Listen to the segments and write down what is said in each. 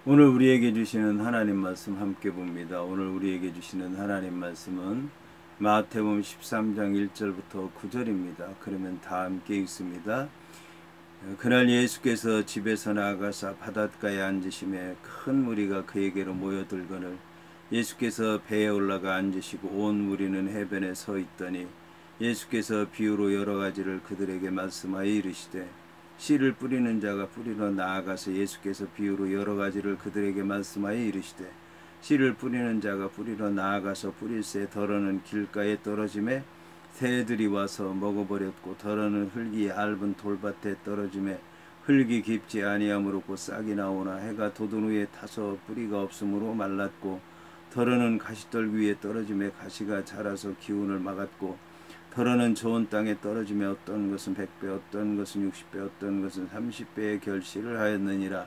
오늘 우리에게 주시는 하나님 말씀 함께 봅니다. 오늘 우리에게 주시는 하나님 말씀은 마태복음 13장 1절부터 9절입니다. 그러면 다 함께 읽습니다. 그날 예수께서 집에서 나가사 바닷가에 앉으심에 큰 무리가 그에게로 모여들거늘 예수께서 배에 올라가 앉으시고 온 무리는 해변에 서 있더니 예수께서 비유로 여러 가지를 그들에게 말씀하여 이르시되 씨를 뿌리는 자가 뿌리러 나아가서 예수께서 비유로 여러 가지를 그들에게 말씀하여 이르시되 씨를 뿌리는 자가 뿌리러 나아가서 뿌릴새 덜어는 길가에 떨어짐에 새들이 와서 먹어버렸고 덜어는 흙이 얇은 돌밭에 떨어짐에 흙이 깊지 아니하므로 곧 싹이 나오나 해가 돋은 후에 타서 뿌리가 없으므로 말랐고 덜어는 가시떨 위에 떨어짐에 가시가 자라서 기운을 막았고 덜어는 좋은 땅에 떨어지며 어떤 것은 100배 어떤 것은 60배 어떤 것은 30배의 결실을 하였느니라.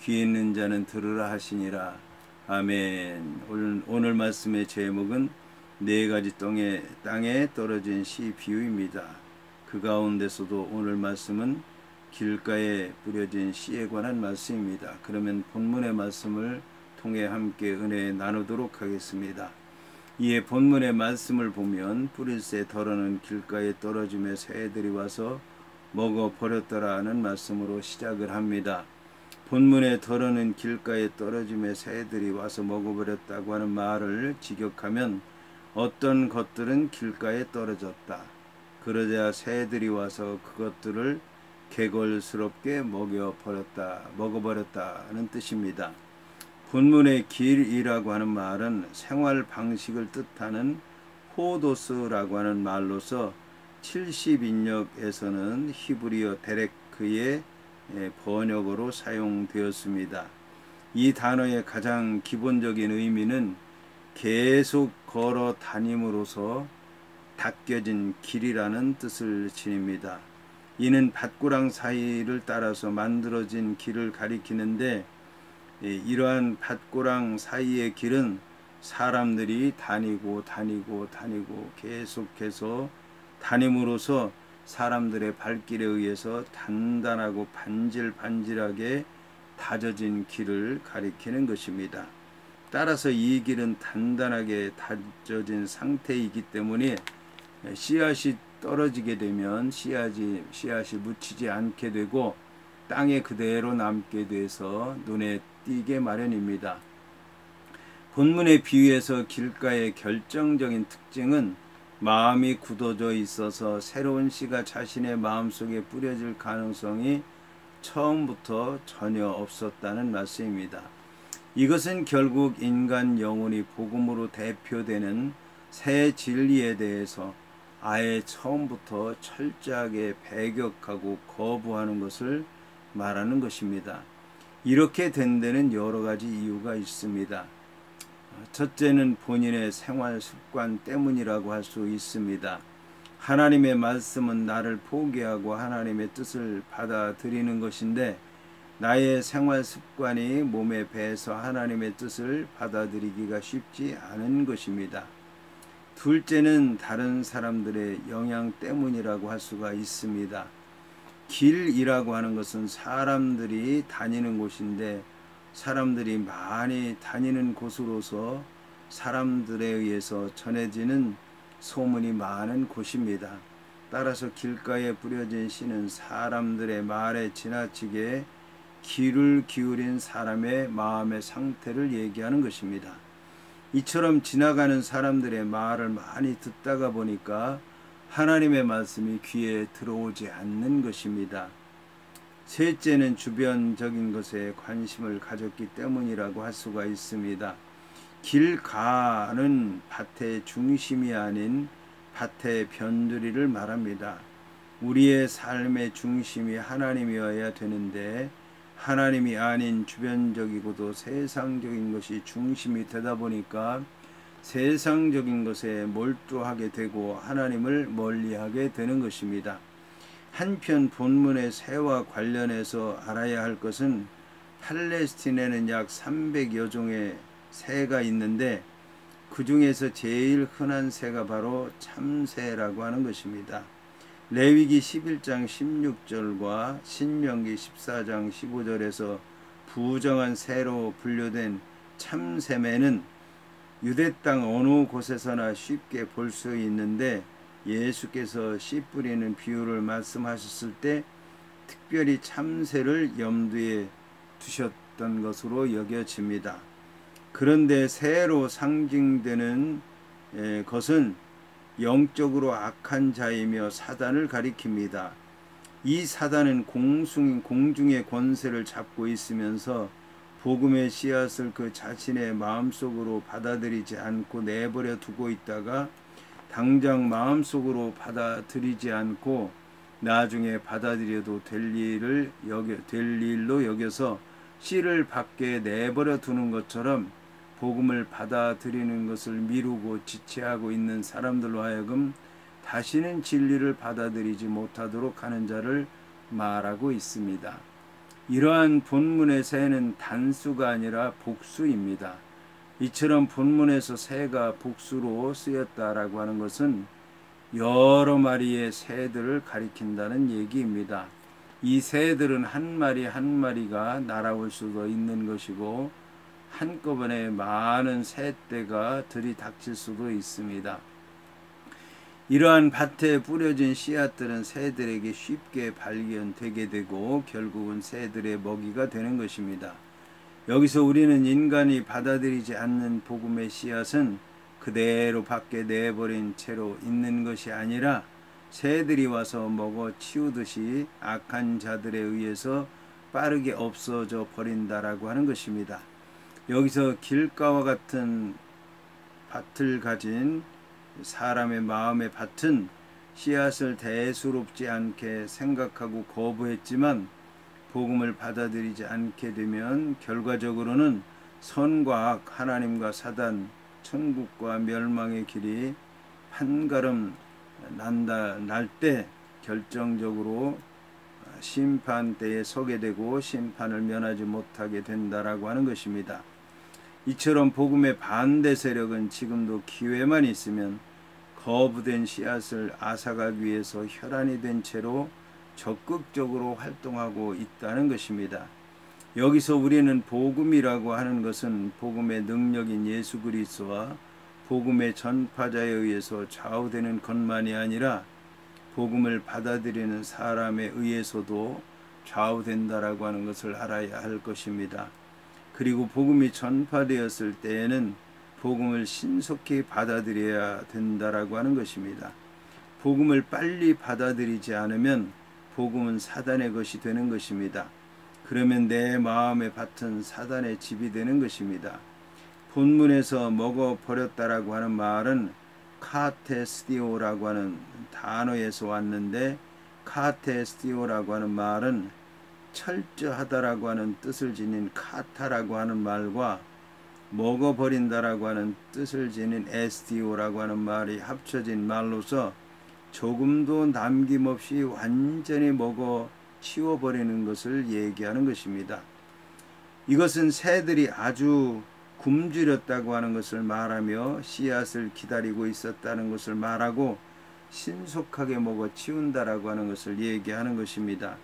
귀 있는 자는 들으라 하시니라. 아멘. 오늘 말씀의 제목은 네 가지 땅에 떨어진 씨 비유입니다. 그 가운데서도 오늘 말씀은 길가에 뿌려진 씨에 관한 말씀입니다. 그러면 본문의 말씀을 통해 함께 은혜 나누도록 하겠습니다. 이에 본문의 말씀을 보면 뿌릴새 덜어는 길가에 떨어지며 새들이 와서 먹어버렸더라는 말씀으로 시작을 합니다. 본문에 덜어는 길가에 떨어지며 새들이 와서 먹어버렸다고 하는 말을 직역하면 어떤 것들은 길가에 떨어졌다. 그러자 새들이 와서 그것들을 개걸스럽게 먹어버렸다는 뜻입니다. 본문의 길이라고 하는 말은 생활 방식을 뜻하는 호도스라고 하는 말로서 70인역에서는 히브리어 데레크의 번역어로 사용되었습니다. 이 단어의 가장 기본적인 의미는 계속 걸어 다님으로써 닦여진 길이라는 뜻을 지닙니다. 이는 밭구랑 사이를 따라서 만들어진 길을 가리키는데 이러한 밭고랑 사이의 길은 사람들이 다니고 계속해서 다님으로써 사람들의 발길에 의해서 단단하고 반질반질하게 다져진 길을 가리키는 것입니다. 따라서 이 길은 단단하게 다져진 상태이기 때문에 씨앗이 떨어지게 되면 씨앗이 묻히지 않게 되고 땅에 그대로 남게 돼서 눈에 띄게 마련입니다. 본문의 비유에서 길가의 결정적인 특징은 마음이 굳어져 있어서 새로운 씨가 자신의 마음속에 뿌려질 가능성이 처음부터 전혀 없었다는 말씀입니다. 이것은 결국 인간 영혼이 복음으로 대표되는 새 진리에 대해서 아예 처음부터 철저하게 배격하고 거부하는 것을 말하는 것입니다. 이렇게 된 데는 여러 가지 이유가 있습니다. 첫째는 본인의 생활 습관 때문이라고 할 수 있습니다. 하나님의 말씀은 나를 포기하고 하나님의 뜻을 받아들이는 것인데 나의 생활 습관이 몸에 배서 하나님의 뜻을 받아들이기가 쉽지 않은 것입니다. 둘째는 다른 사람들의 영향 때문이라고 할 수가 있습니다. 길이라고 하는 것은 사람들이 다니는 곳인데 사람들이 많이 다니는 곳으로서 사람들에 의해서 전해지는 소문이 많은 곳입니다. 따라서 길가에 뿌려진 씨는 사람들의 말에 지나치게 귀를 기울인 사람의 마음의 상태를 얘기하는 것입니다. 이처럼 지나가는 사람들의 말을 많이 듣다가 보니까 하나님의 말씀이 귀에 들어오지 않는 것입니다. 셋째는 주변적인 것에 관심을 가졌기 때문이라고 할 수가 있습니다. 길가는 밭의 중심이 아닌 밭의 변두리를 말합니다. 우리의 삶의 중심이 하나님이어야 되는데 하나님이 아닌 주변적이고도 세상적인 것이 중심이 되다 보니까 세상적인 것에 몰두하게 되고 하나님을 멀리하게 되는 것입니다. 한편 본문의 새와 관련해서 알아야 할 것은 팔레스틴에는 약 300여 종의 새가 있는데 그 중에서 제일 흔한 새가 바로 참새라고 하는 것입니다. 레위기 11장 16절과 신명기 14장 15절에서 부정한 새로 분류된 참새매는 유대 땅 어느 곳에서나 쉽게 볼 수 있는데, 예수께서 씨 뿌리는 비유를 말씀하셨을 때 특별히 참새를 염두에 두셨던 것으로 여겨집니다. 그런데 새로 상징되는 것은 영적으로 악한 자이며 사단을 가리킵니다. 이 사단은 공중의 권세를 잡고 있으면서 복음의 씨앗을 그 자신의 마음속으로 받아들이지 않고 내버려 두고 있다가 당장 마음속으로 받아들이지 않고 나중에 받아들여도 될 일로 여겨서 씨를 밖에 내버려 두는 것처럼 복음을 받아들이는 것을 미루고 지체하고 있는 사람들로 하여금 다시는 진리를 받아들이지 못하도록 하는 자를 말하고 있습니다. 이러한 본문의 새는 단수가 아니라 복수입니다. 이처럼 본문에서 새가 복수로 쓰였다라고 하는 것은 여러 마리의 새들을 가리킨다는 얘기입니다. 이 새들은 한 마리 한 마리가 날아올 수도 있는 것이고 한꺼번에 많은 새떼가 들이닥칠 수도 있습니다. 이러한 밭에 뿌려진 씨앗들은 새들에게 쉽게 발견되게 되고 결국은 새들의 먹이가 되는 것입니다. 여기서 우리는 인간이 받아들이지 않는 복음의 씨앗은 그대로 밖에 내버린 채로 있는 것이 아니라 새들이 와서 먹어 치우듯이 악한 자들에 의해서 빠르게 없어져 버린다라고 하는 것입니다. 여기서 길가와 같은 밭을 가진 사람의 마음의 밭은 씨앗을 대수롭지 않게 생각하고 거부했지만 복음을 받아들이지 않게 되면 결과적으로는 선과 악, 하나님과 사단, 천국과 멸망의 길이 한가름 날 때 결정적으로 심판대에 서게 되고 심판을 면하지 못하게 된다라고 하는 것입니다. 이처럼 복음의 반대 세력은 지금도 기회만 있으면 거부된 씨앗을 앗아가기 위해서 혈안이 된 채로 적극적으로 활동하고 있다는 것입니다. 여기서 우리는 복음이라고 하는 것은 복음의 능력인 예수 그리스도와 복음의 전파자에 의해서 좌우되는 것만이 아니라 복음을 받아들이는 사람에 의해서도 좌우된다라고 하는 것을 알아야 할 것입니다. 그리고 복음이 전파되었을 때에는 복음을 신속히 받아들여야 된다라고 하는 것입니다. 복음을 빨리 받아들이지 않으면 복음은 사단의 것이 되는 것입니다. 그러면 내 마음의 밭은 사단의 집이 되는 것입니다. 본문에서 먹어버렸다라고 하는 말은 카테스티오라고 하는 단어에서 왔는데, 카테스티오라고 하는 말은 철저하다라고 하는 뜻을 지닌 카타라고 하는 말과 먹어버린다라고 하는 뜻을 지닌 에스티오라고 하는 말이 합쳐진 말로서 조금도 남김없이 완전히 먹어 치워버리는 것을 얘기하는 것입니다. 이것은 새들이 아주 굶주렸다고 하는 것을 말하며 씨앗을 기다리고 있었다는 것을 말하고 신속하게 먹어 치운다라고 하는 것을 얘기하는 것입니다.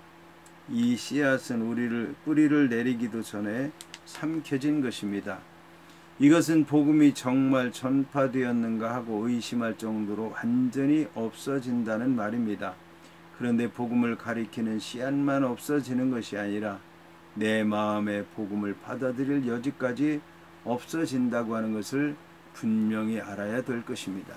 이 씨앗은 뿌리를 내리기도 전에 삼켜진 것입니다. 이것은 복음이 정말 전파되었는가 하고 의심할 정도로 완전히 없어진다는 말입니다. 그런데 복음을 가리키는 씨앗만 없어지는 것이 아니라 내 마음에 복음을 받아들일 여지까지 없어진다고 하는 것을 분명히 알아야 될 것입니다.